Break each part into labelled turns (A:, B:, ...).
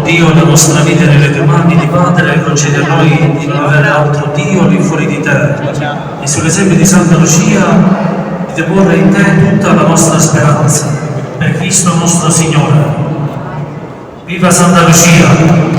A: Dio, la nostra vita nelle tue mani, di Padre, concede a noi di non avere altro Dio lì fuori di te, e sull'esempio di Santa Lucia di deporre in te tutta la nostra speranza, per Cristo nostro Signore. Viva Santa Lucia!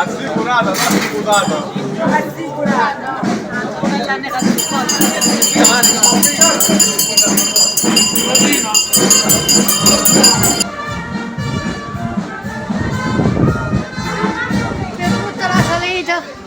B: Assicurata, non assicurata.
C: Assicurata. Non l'ha negato il per tutta la salita.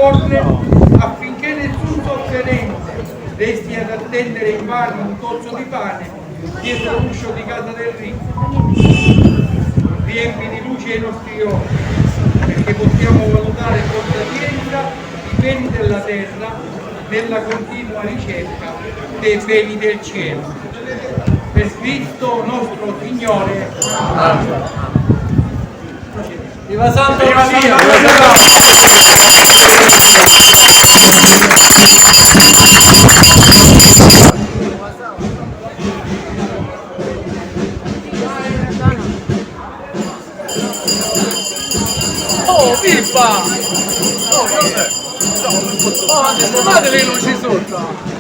D: occorre affinché nessun sofferente resti ad attendere invano un tozzo di pane dietro l'uscio di casa del ricco. Riempi di luce i nostri occhi, perché possiamo valutare con sapienza i beni della terra nella continua ricerca dei beni del cielo. Per Cristo nostro Signore. Amen.
B: Viva Santa Lucia!
D: Oh, Pippa! Oh, ma sistemate le luci sotto!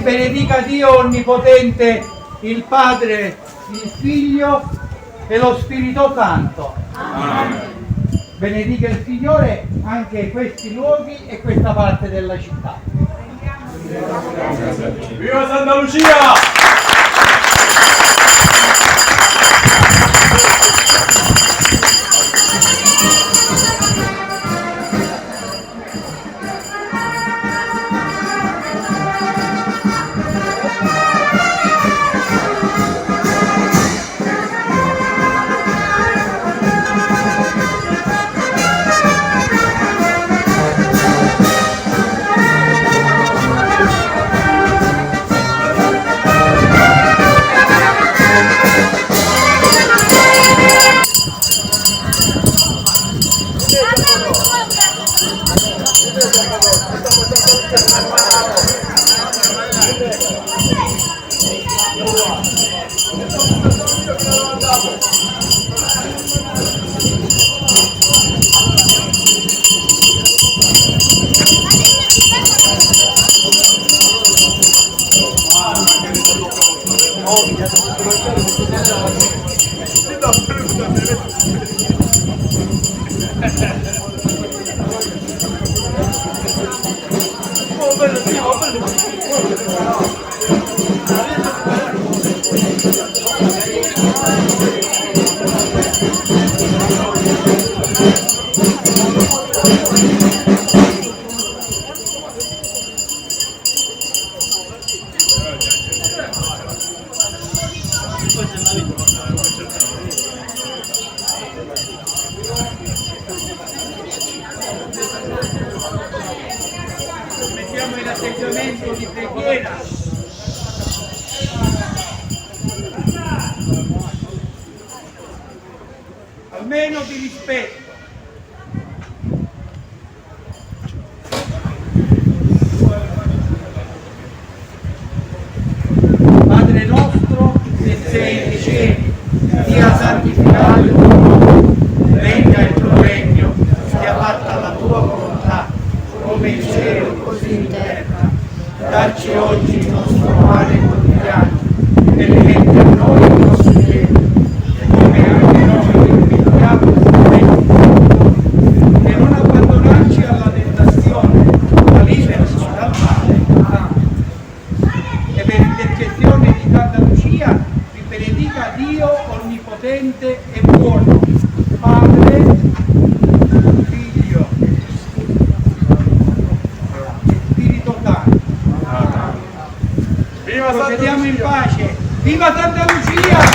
D: benedica Dio Onnipotente, il Padre, il Figlio e lo Spirito Santo. Amen. Benedica il Signore anche questi luoghi e questa parte della città.
B: Viva Santa Lucia!
D: Mettiamo in atteggiamento di preghiera. Almeno di rispetto. Padre nostro che sei nei cieli, sia santificato il tuo nome, venga il tuo regno, sia fatta la tua volontà, come in cielo così in terra. Dacci oggi il nostro pane quotidiano e rimetti a noi i nostri debiti, come anche noi rimettiamo i debiti. E non abbandonarci alla tentazione, ma liberaci dal male. Amen. E per intercessione di Santa Lucia vi benedica Dio Onnipotente e buono, Padre, Figlio e Spirito Santo.
B: Viva Santa
D: Procediamo in
B: Lucia!
D: pace. Viva Santa Lucia!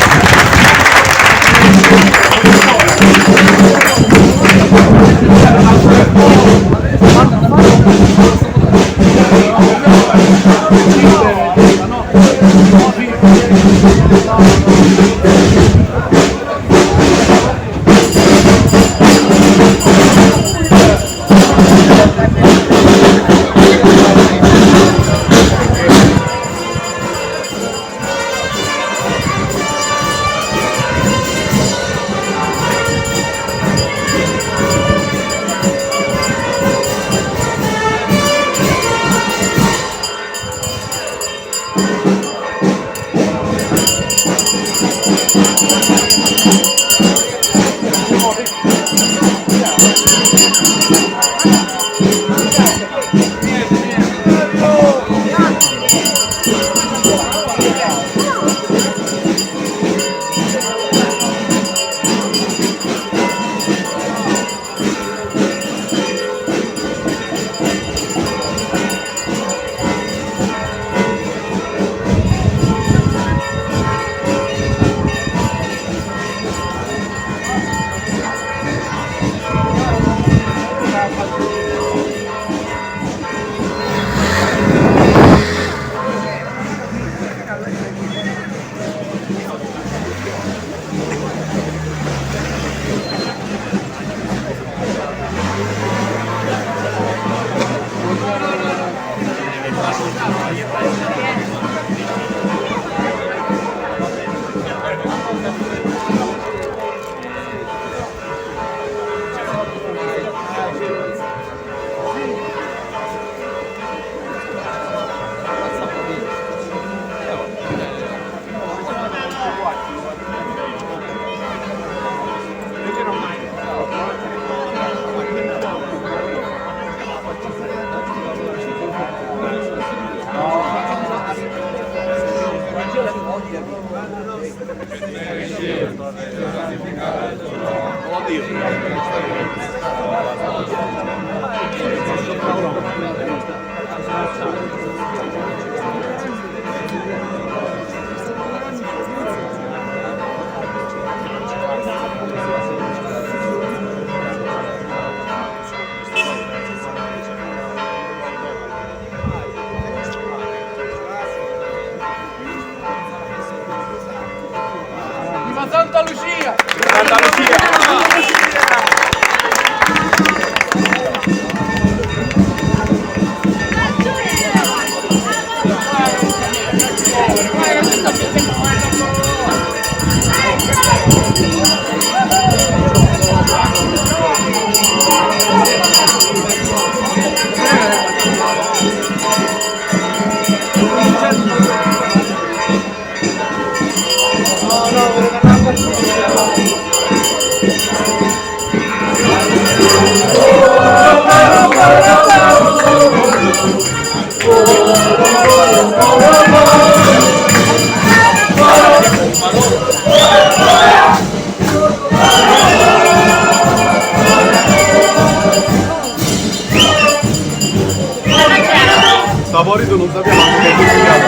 B: Saporito non sappiamo che è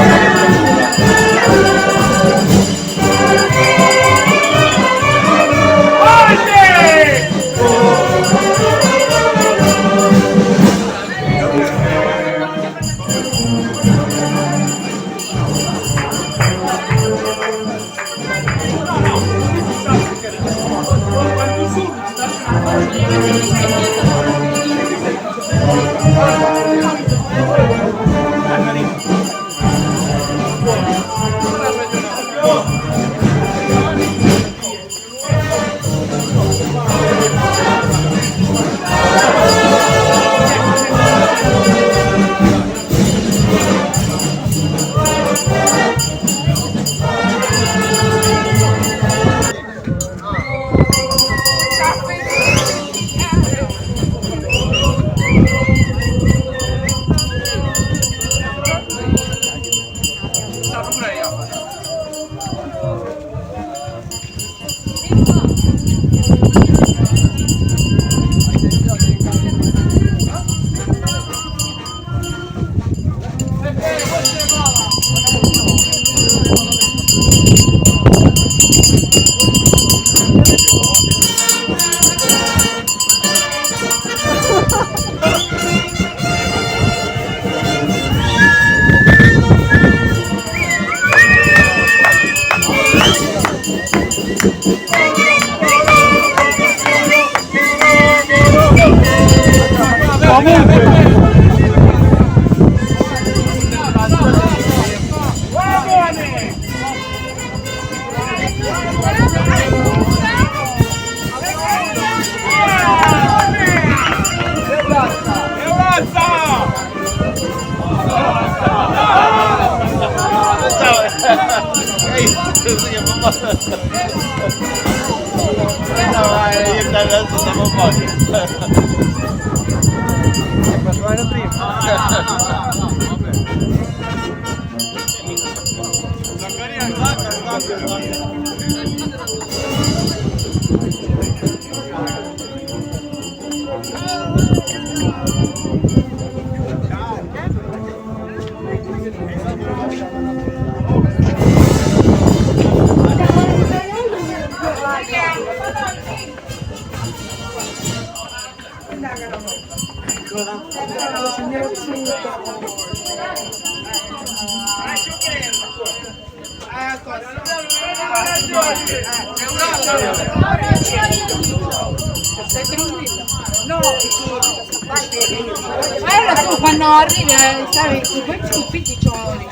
C: Allora tu quando arrivi, sai, poi tu picchi cioli.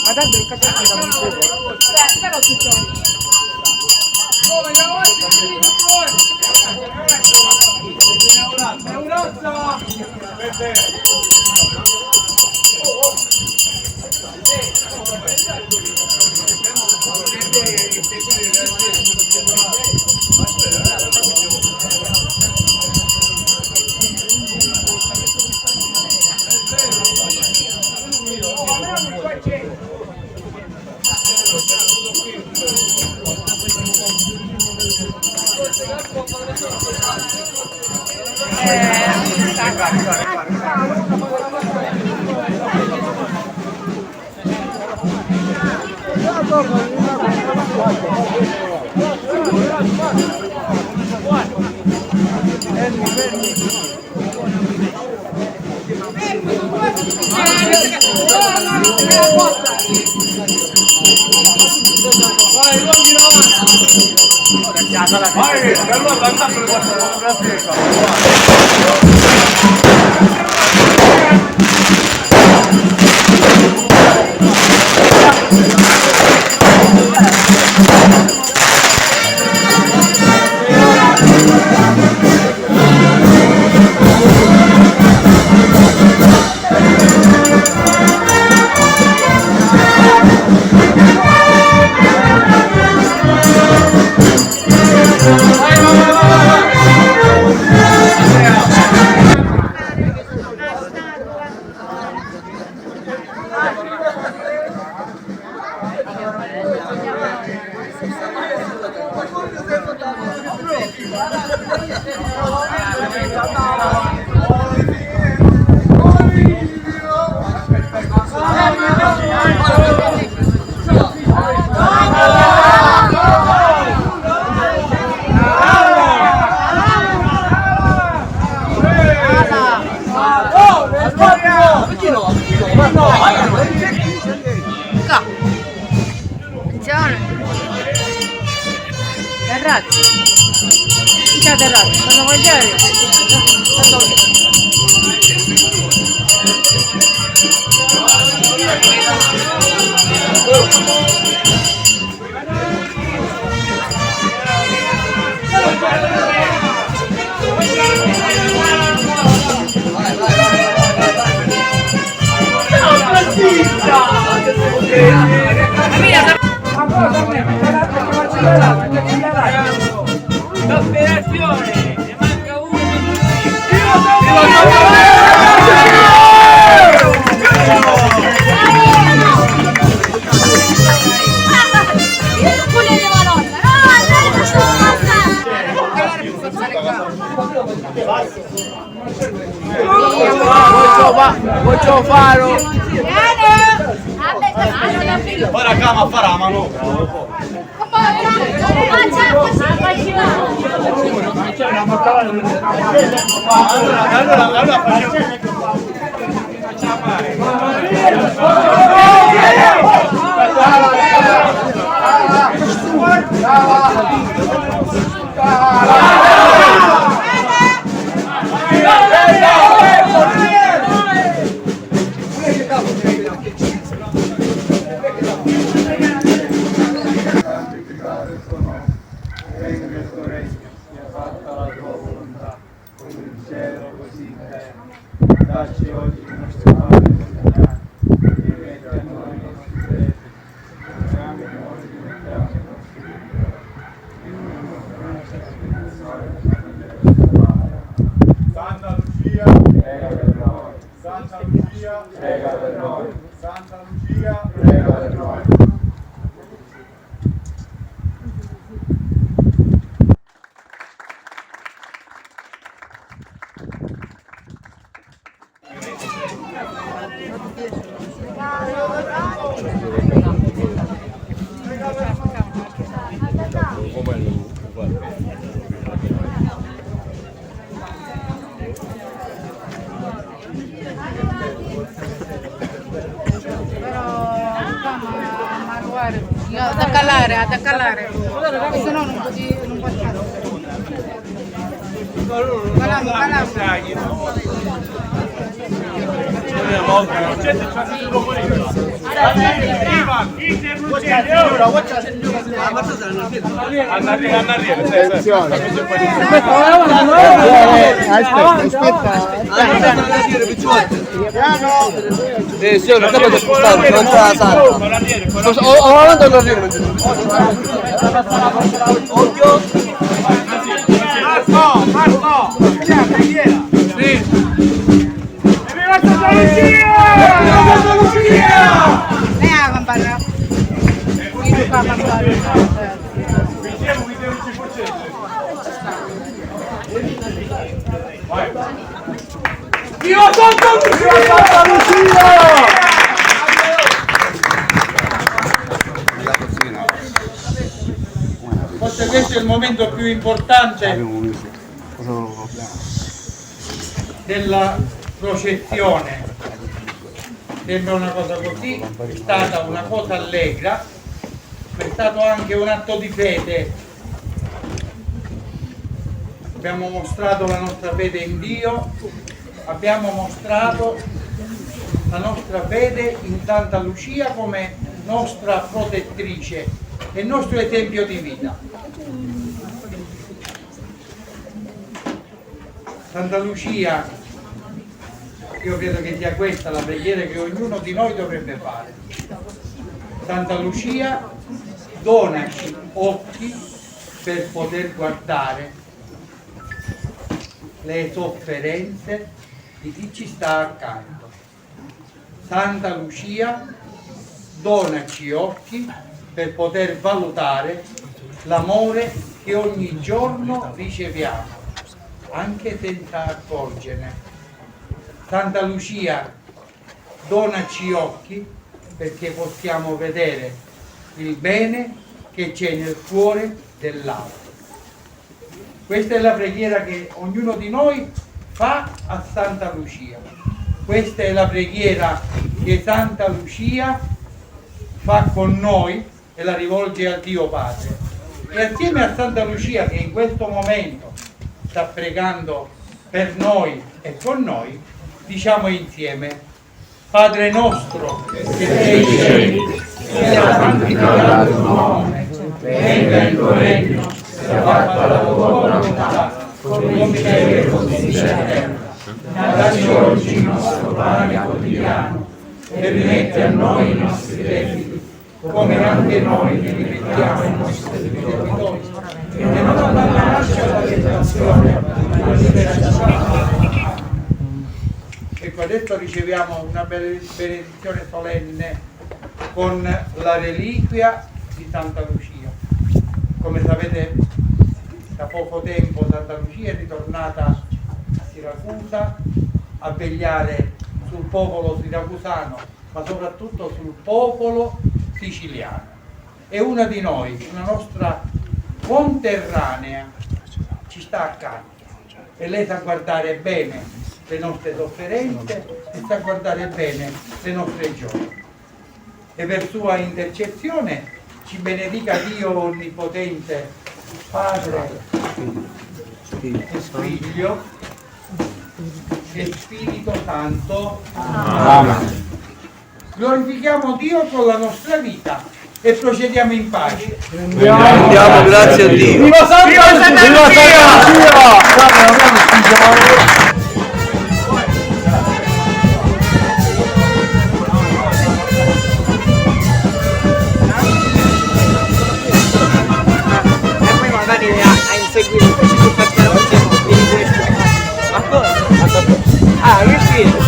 C: Ma tanto il capitano non mi vede. Però tu cioli.
E: Yeah.
C: Attenzione. Terrazzo. Ciao terrazzo, cosa vuoi dire?
E: L'operazione, ne manca uno.
B: Voglio faro!
F: Ora cama farà la manovra. Allora
D: dacci oggi il nostro pane quotidiano, e rimetti a noi i nostri debiti, come anche noi rimettiamo ai nostri debitori. Santa Lucia, prega per noi. Santa Lucia, prega per noi. Santa Lucia, prega per noi.
C: Ad accalare, se no non può fare.
B: Sì, non capito spostare, non c'è la sala. Ora non arrivo. Occhio.
D: Marco! Preghiera! Sì! Evviva Santa Lucia! Evviva Santa Lucia!
C: A campana.
D: Viva Santa Lucia! Viva Santa Lucia! Forse questo è il momento più importante della processione. Sembra una cosa così, è stata una cosa allegra, ma è stato anche un atto di fede. Abbiamo mostrato la nostra fede in Dio, abbiamo mostrato la nostra fede in Santa Lucia come nostra protettrice e nostro esempio di vita. Santa Lucia, io credo che sia questa la preghiera che ognuno di noi dovrebbe fare. Santa Lucia, donaci occhi per poter guardare le sofferenze di chi ci sta accanto. Santa Lucia, donaci occhi per poter valutare l'amore che ogni giorno riceviamo, anche senza accorgerne. Santa Lucia, donaci occhi perché possiamo vedere il bene che c'è nel cuore dell'altro. Questa è la preghiera che ognuno di noi fa a Santa Lucia. Questa è la preghiera che che Santa Lucia fa con noi e la rivolge a Dio Padre. E assieme a Santa Lucia, che in questo momento sta pregando per noi e con noi, diciamo insieme: Padre nostro che sei in cielo, sia santificato il tuo nome, venga il tuo regno, sia fatta la tua volontà, come in cielo e così in terra. Dacci oggi il nostro pane quotidiano e rimetti a noi i nostri debiti, come anche noi li rimettiamo ai nostri debitori, e non abbandonarci alla tentazione, ma liberaci. Ecco, adesso riceviamo una benedizione solenne con la reliquia di Santa Lucia. Come sapete, da poco tempo Santa Lucia è ritornata a Siracusa a vegliare sul popolo siracusano, ma soprattutto sul popolo siciliano. È una di noi, una nostra conterranea, ci sta accanto e lei sa guardare bene le nostre sofferenze e sa guardare bene le nostre gioie. E per sua intercessione ci benedica Dio Onnipotente, Padre e Figlio e Spirito Santo. Amen. Glorifichiamo Dio con la nostra vita e procediamo in pace.
B: Rendiamo grazie a Dio.
F: Viva Santa Lucia!
E: Ah, che figlio!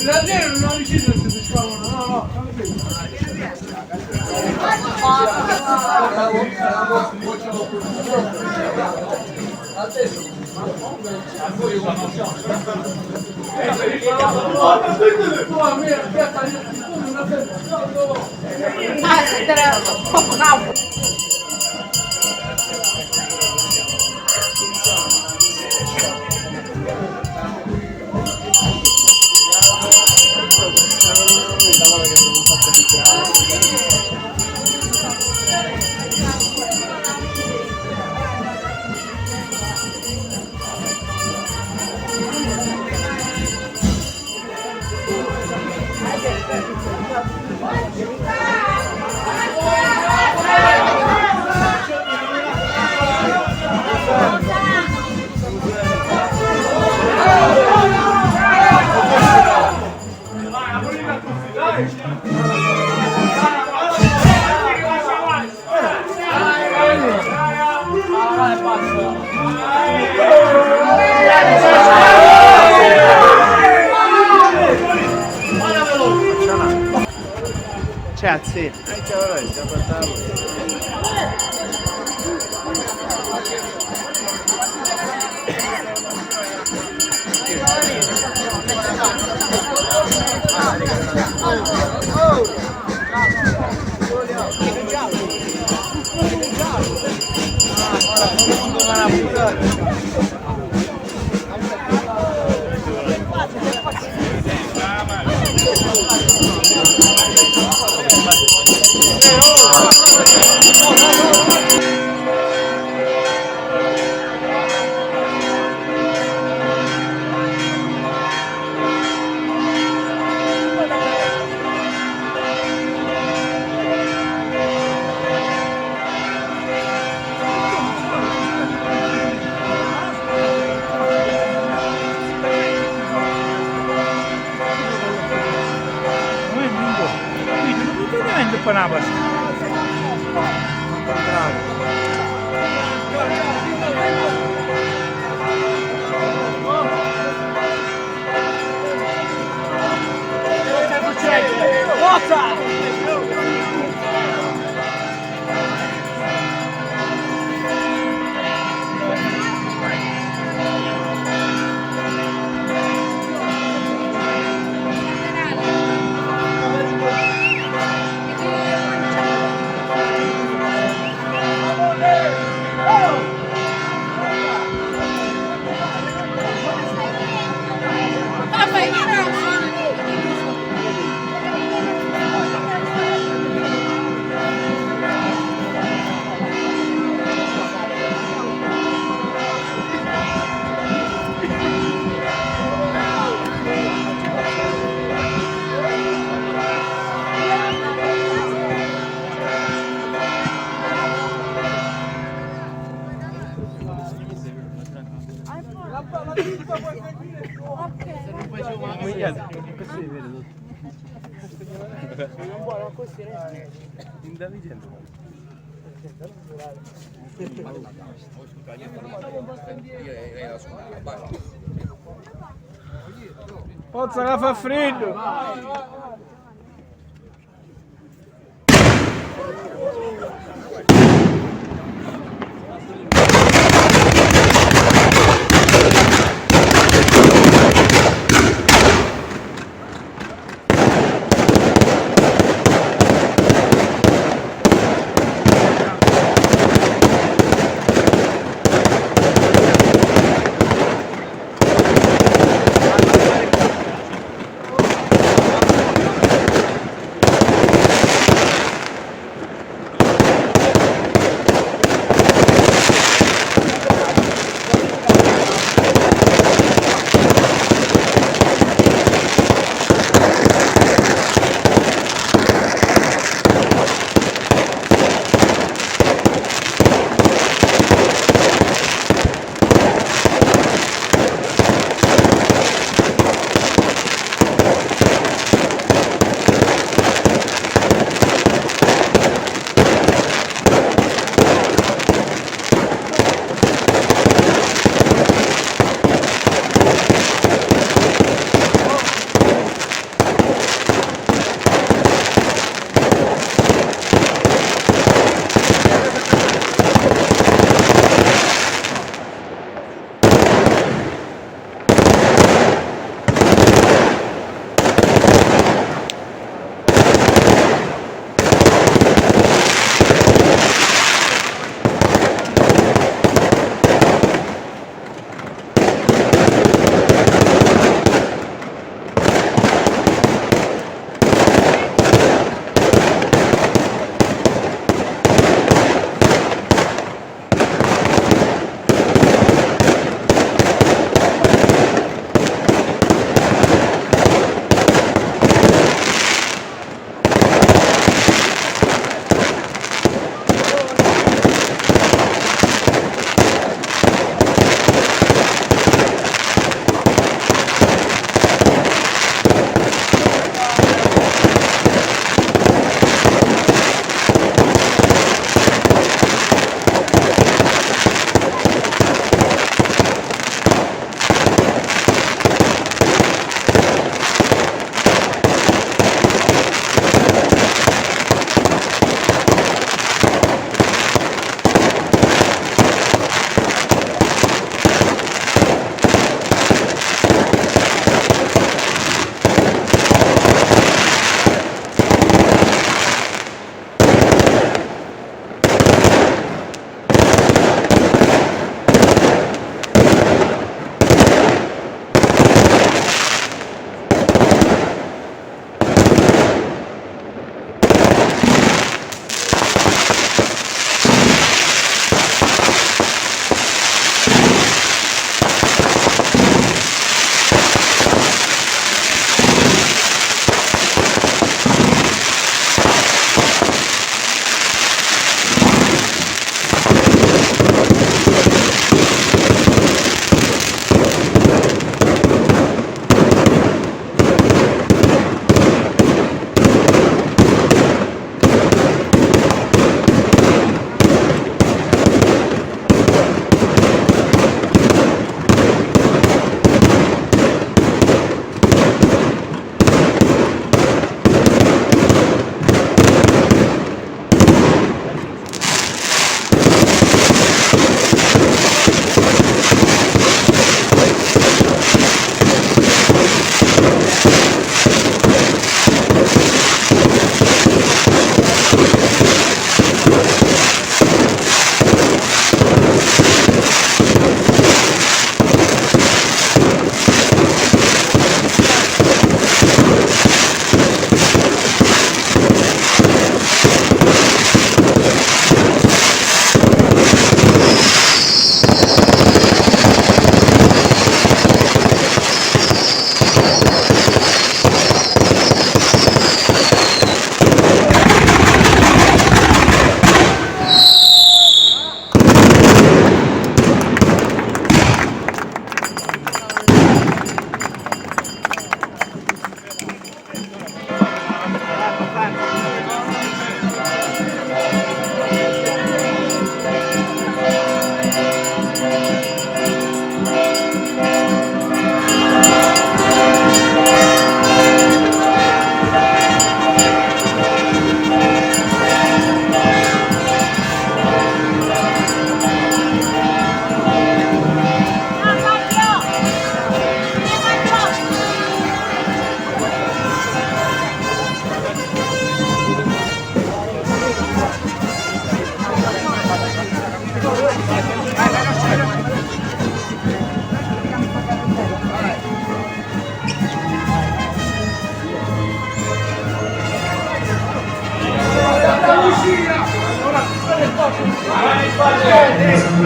D: Il ragione non ho deciso se si sciolgono, no.
F: Grazie. Forza che fa freddo!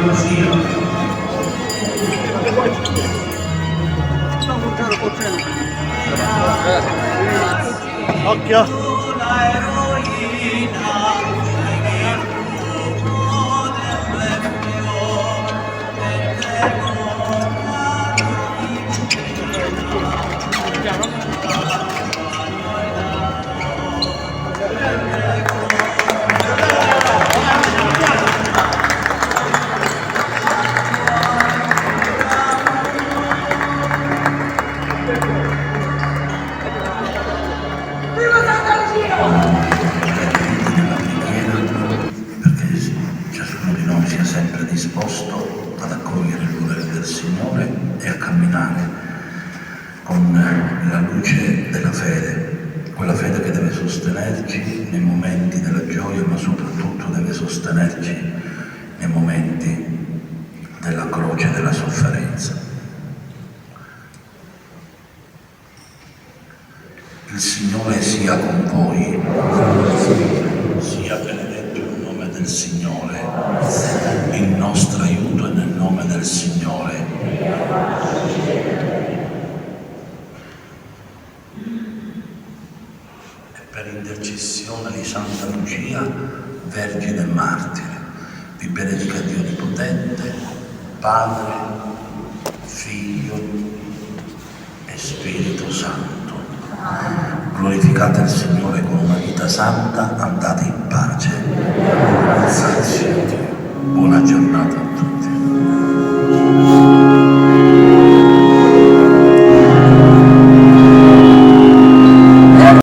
A: Lucia.
B: Occhio!
G: Perché ciascuno di noi sia sempre disposto ad accogliere il volere del Signore e a camminare con la luce della fede, quella fede che deve sostenerci nei momenti della gioia, ma soprattutto deve sostenerci nei momenti della croce e della sofferenza. Il Signore sia con voi, sia benedetto il nome del Signore, il nostro aiuto è nel nome del Signore. E per intercessione di Santa Lucia, Vergine e Martire, vi benedica Dio Onnipotente, Padre, Figlio e Spirito Santo. Glorificate il Signore con una vita santa, andate in pace. Grazie a Dio. Buona giornata a tutti.